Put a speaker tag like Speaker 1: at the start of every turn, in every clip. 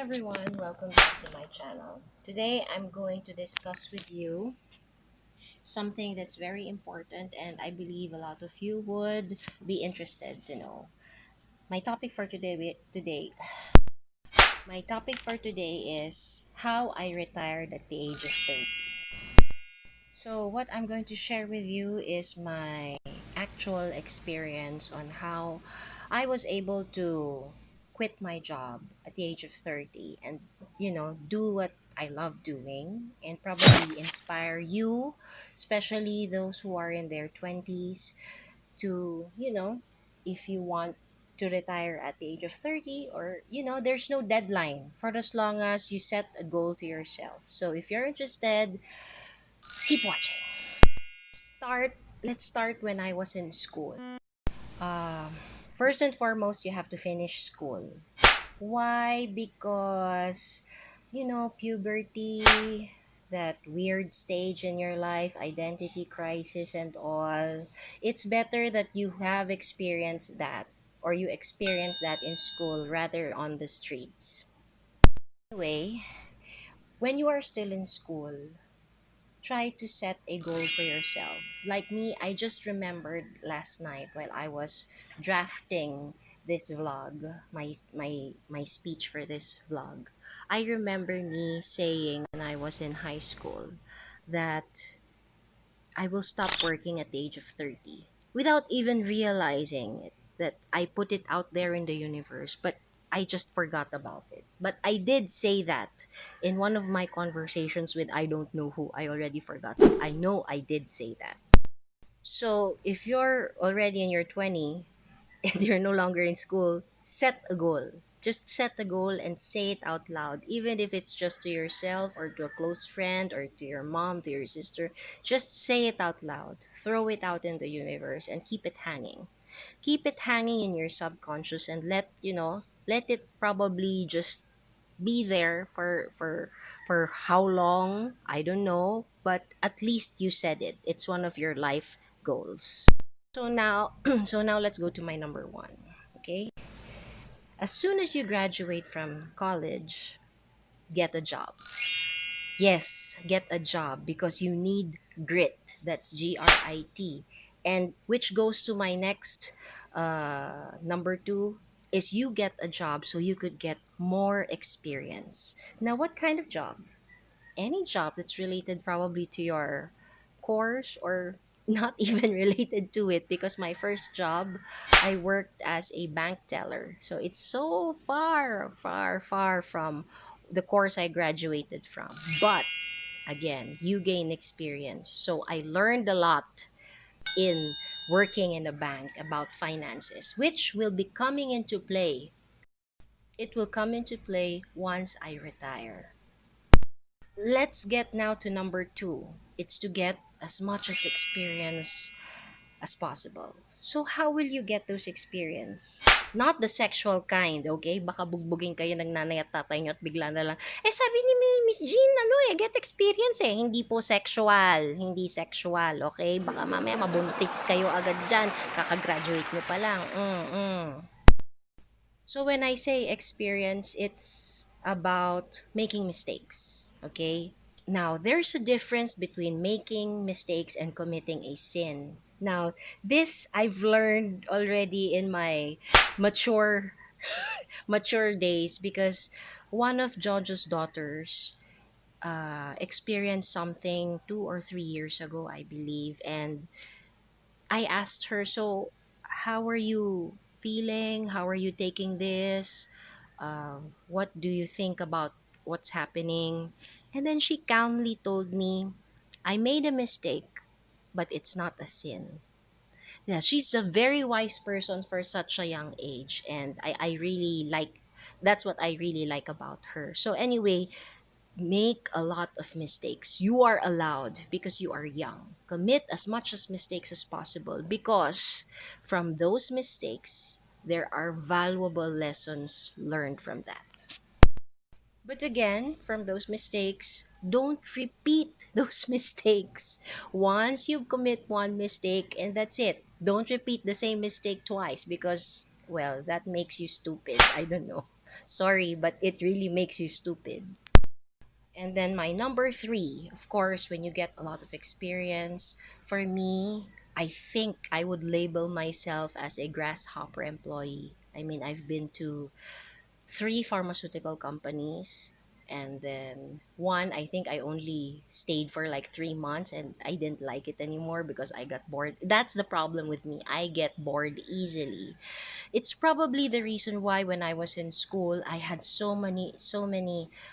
Speaker 1: everyone, welcome back to my channel. Today I'm going to discuss with you something that's very important and I believe a lot of you would be interested to know. My topic for today is how I retired at the age of 30. So what I'm going to share with you is my actual experience on how I was able to quit my job at the age of 30 and do what I love doing and probably inspire you, especially those who are in their 20s to, if you want to retire at the age of 30 or there's no deadline for as long as you set a goal to yourself. So if you're interested, keep watching. Let's start when I was in school. First and foremost, you have to finish school. Why? Because puberty, that weird stage in your life, identity crisis and all. It's better that you have experienced that, or you experience that in school rather on the streets. Anyway, when you are still in school, try to set a goal for yourself. Like me, I just remembered last night while I was drafting this vlog, my speech for this vlog. I remember me saying when I was in high school that I will stop working at the age of 30 without even realizing it, that I put it out there in the universe, but I just forgot about it. But I did say that in one of my conversations with I don't know who. I already forgot. I know I did say that. So if you're already in your 20 and you're no longer in school, set a goal. Just set a goal and say it out loud, even if it's just to yourself or to a close friend or to your mom, to your sister. Just say it out loud. Throw it out in the universe and keep it hanging. Keep it hanging in your subconscious and let it probably just be there for how long, I don't know, but at least you said it. It's one of your life goals. So now, so now let's go to my number one. Okay. As soon as you graduate from college, get a job. Yes, get a job because you need grit. That's GRIT. And which goes to my next number two is you get a job so you could get more experience. Now, what kind of job? Any job that's related probably to your course or not even related to it, because my first job I worked as a bank teller, so it's so far from the course I graduated from. But again, you gain experience, so I learned a lot in working in a bank about finances, which will be coming into play. It will come into play once I retire. Let's get now to number two. It's to get as much as experience as possible. So how will you get those experience? Not the sexual kind, okay? Baka bugbugin kayo ng nanay at tatay nyo at bigla na lang, sabi ni Miss Jean, get experience eh. Hindi po sexual. Hindi sexual, okay? Baka mamaya mabuntis kayo agad dyan. Kakagraduate nyo pa lang. So when I say experience, it's about making mistakes, okay? Now, there's a difference between making mistakes and committing a sin. Now, this I've learned already in my mature mature days, because one of Jojo's daughters experienced something 2 or 3 years ago, I believe, and I asked her, so how are you feeling? How are you taking this? What do you think about what's happening? And then she calmly told me, I made a mistake, but it's not a sin. Yeah, she's a very wise person for such a young age. And I really like, that's what I really like about her. So, anyway, make a lot of mistakes. You are allowed because you are young. Commit as much as mistakes as possible, because from those mistakes, there are valuable lessons learned from that. But again, from those mistakes, don't repeat those mistakes. Once you commit one mistake and that's it, don't repeat the same mistake twice because, well, that makes you stupid. I don't know. Sorry, but it really makes you stupid. And then my number three, of course, when you get a lot of experience, for me, I think I would label myself as a grasshopper employee. I mean, I've been to three pharmaceutical companies, and then one, I think I only stayed for like 3 months and I didn't like it anymore because I got bored. That's the problem with me. I get bored easily. It's probably the reason why when I was in school, I had so many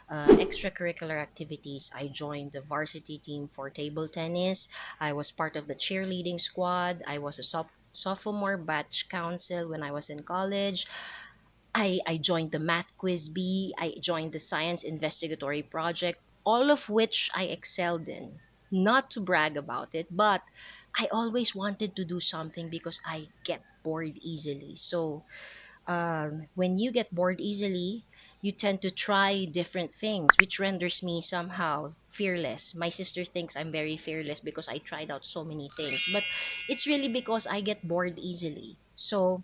Speaker 1: extracurricular activities. I joined the varsity team for table tennis. I was part of the cheerleading squad. I was a sophomore batch council when I was in college. I joined the math quiz bee. I joined the science investigatory project, all of which I excelled in. Not to brag about it, but I always wanted to do something because I get bored easily. So when you get bored easily, you tend to try different things, which renders me somehow fearless. My sister thinks I'm very fearless because I tried out so many things, but it's really because I get bored easily. So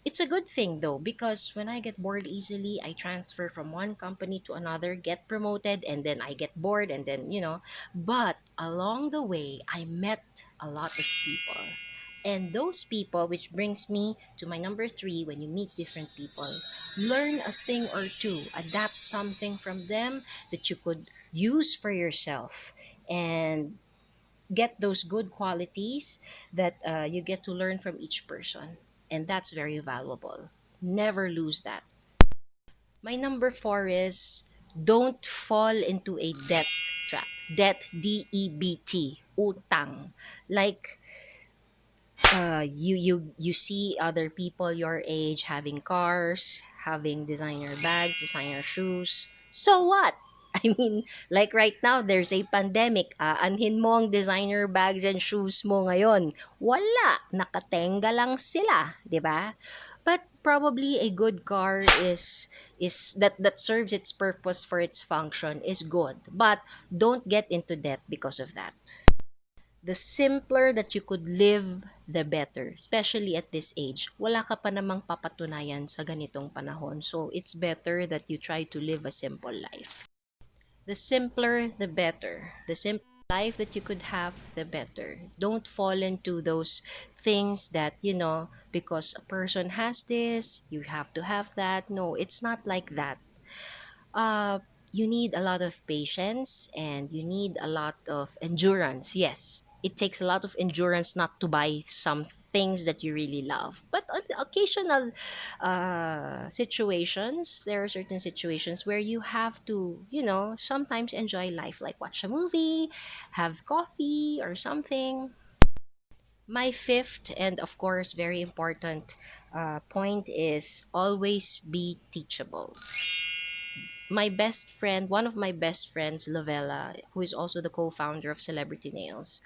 Speaker 1: it's a good thing though, because when I get bored easily, I transfer from one company to another, get promoted, and then I get bored, and then, but along the way, I met a lot of people. And those people, which brings me to my number three, when you meet different people, learn a thing or two, adapt something from them that you could use for yourself, and get those good qualities that you get to learn from each person. And that's very valuable. Never lose that. My number four is don't fall into a debt trap. Debt, DEBT, utang. Like you see other people your age having cars, having designer bags, designer shoes. So what? I mean, like right now, there's a pandemic. Aanhin mo ang designer bags and shoes mo ngayon. Wala. Nakatenga lang sila. 'Di ba? But probably a good car is that serves its purpose for its function is good. But don't get into debt because of that. The simpler that you could live, the better. Especially at this age. Wala ka pa namang papatunayan sa ganitong panahon. So, it's better that you try to live a simple life. The simpler, the better. The simpler life that you could have, the better. Don't fall into those things that, because a person has this, you have to have that. No, it's not like that. uh, you need a lot of patience and you need a lot of endurance. Yes, it takes a lot of endurance not to buy some things that you really love. But on the occasional situations, there are certain situations where you have to, sometimes enjoy life, like watch a movie, have coffee, or something. My fifth, and of course, very important point is always be teachable. My best friend, one of my best friends, Lovella, who is also the co-founder of Celebrity Nails,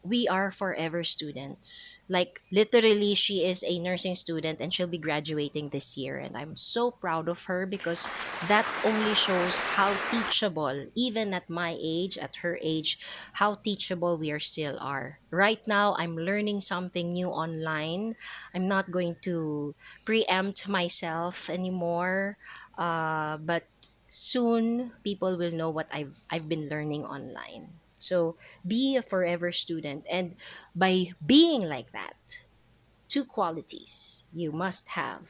Speaker 1: we are forever students. Like literally, she is a nursing student and she'll be graduating this year. And I'm so proud of her because that only shows how teachable, even at my age, at her age, how teachable we are still are. Right now, I'm learning something new online. I'm not going to preempt myself anymore. But soon people will know what I've been learning online. So be a forever student. And by being like that, two qualities you must have: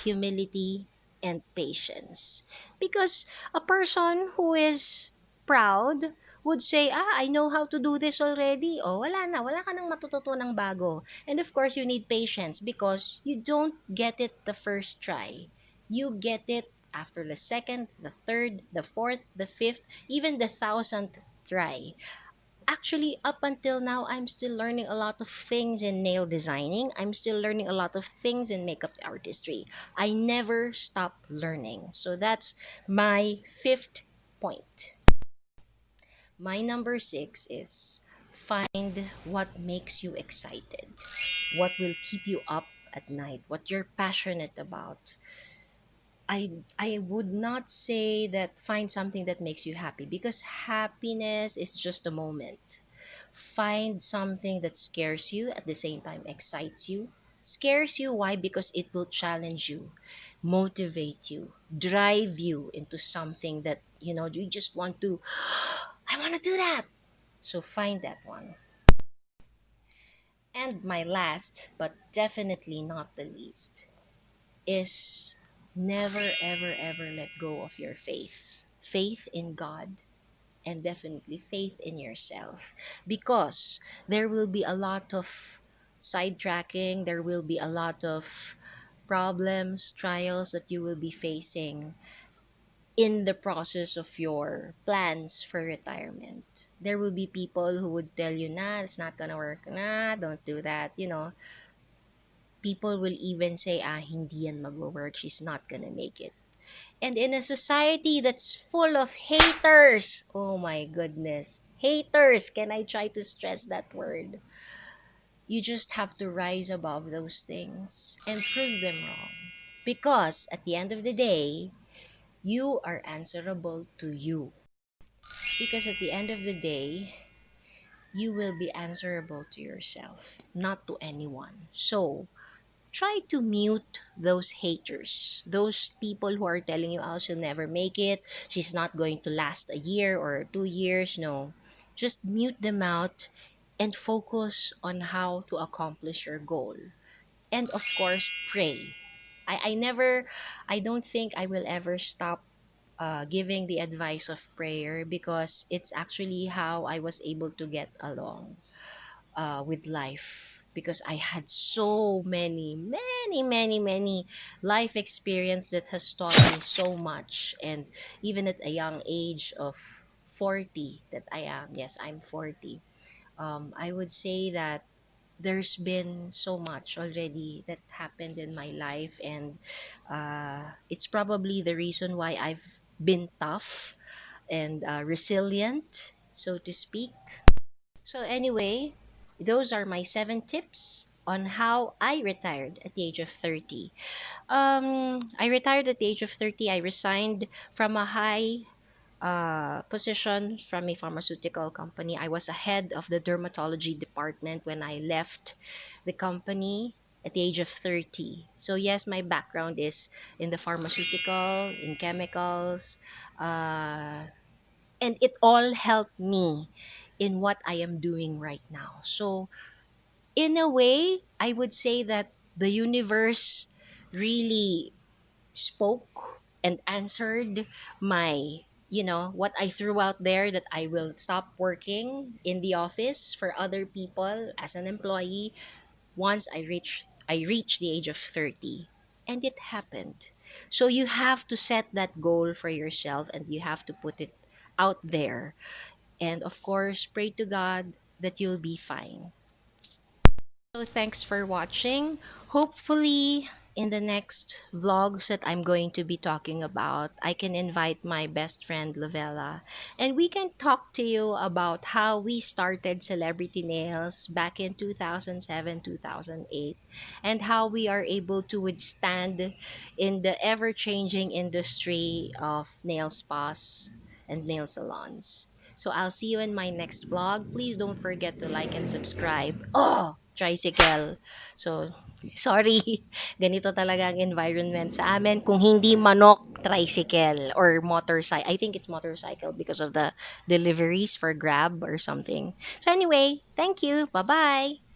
Speaker 1: humility and patience. Because a person who is proud would say, I know how to do this already. Oh, wala na. Wala ka nang matututunang bago. And of course, you need patience because you don't get it the first try. You get it after the second, the third, the fourth, the fifth, even the thousandth try. Actually, up until now, I'm still learning a lot of things in nail designing. I'm still learning a lot of things in makeup artistry. I never stop learning. So that's my fifth point. My number six is find what makes you excited, what will keep you up at night, what you're passionate about. I would not say that find something that makes you happy, because happiness is just a moment. Find something that scares you, at the same time excites you. Scares you, why? Because it will challenge you. motivate you, drive you into something that, you just want to, I want to do that. So find that one. And my last, but definitely not the least, is never, ever, ever let go of your faith. Faith in God, and definitely faith in yourself. Because there will be a lot of sidetracking, there will be a lot of problems, trials that you will be facing in the process of your plans for retirement. There will be people who would tell you, nah, it's not gonna work, nah, don't do that. People will even say, hindi yan mag-work, she's not gonna make it. And in a society that's full of haters, oh my goodness, haters, can I try to stress that word? You just have to rise above those things and prove them wrong. Because at the end of the day, you are answerable to you. Because at the end of the day, you will be answerable to yourself, not to anyone. So, try to mute those haters, those people who are telling you, oh, she'll never make it, she's not going to last a year or 2 years. No, just mute them out and focus on how to accomplish your goal. And of course, pray. I don't think I will ever stop giving the advice of prayer, because it's actually how I was able to get along with life, because I had so many life experience that has taught me so much. And even at a young age of 40 that I am, yes, I'm 40, I would say that there's been so much already that happened in my life. And it's probably the reason why I've been tough and resilient, so to speak. So, anyway, those are my 7 tips on how I retired at the age of 30. I retired at the age of 30. I resigned from a high position from a pharmaceutical company. I was a head of the dermatology department when I left the company at the age of 30. So, yes, my background is in the pharmaceutical, in chemicals, uh, and it all helped me in what I am doing right now. So, in a way, I would say that the universe really spoke and answered my, what I threw out there, that I will stop working in the office for other people as an employee once I reach the age of 30. And it happened. So you have to set that goal for yourself, and you have to put it out there. And of course, pray to God that you'll be fine. So thanks for watching. Hopefully, in the next vlogs that I'm going to be talking about, I can invite my best friend Lovella, and we can talk to you about how we started Celebrity Nails back in 2007, 2008, and how we are able to withstand in the ever-changing industry of nail spas and nail salons. So I'll see you in my next vlog. Please don't forget to like and subscribe. Oh, tricycle. So, sorry. Ganito talaga ang environment sa amin. Kung hindi manok, tricycle or motorcycle. I think it's motorcycle because of the deliveries for Grab or something. So anyway, thank you. Bye-bye.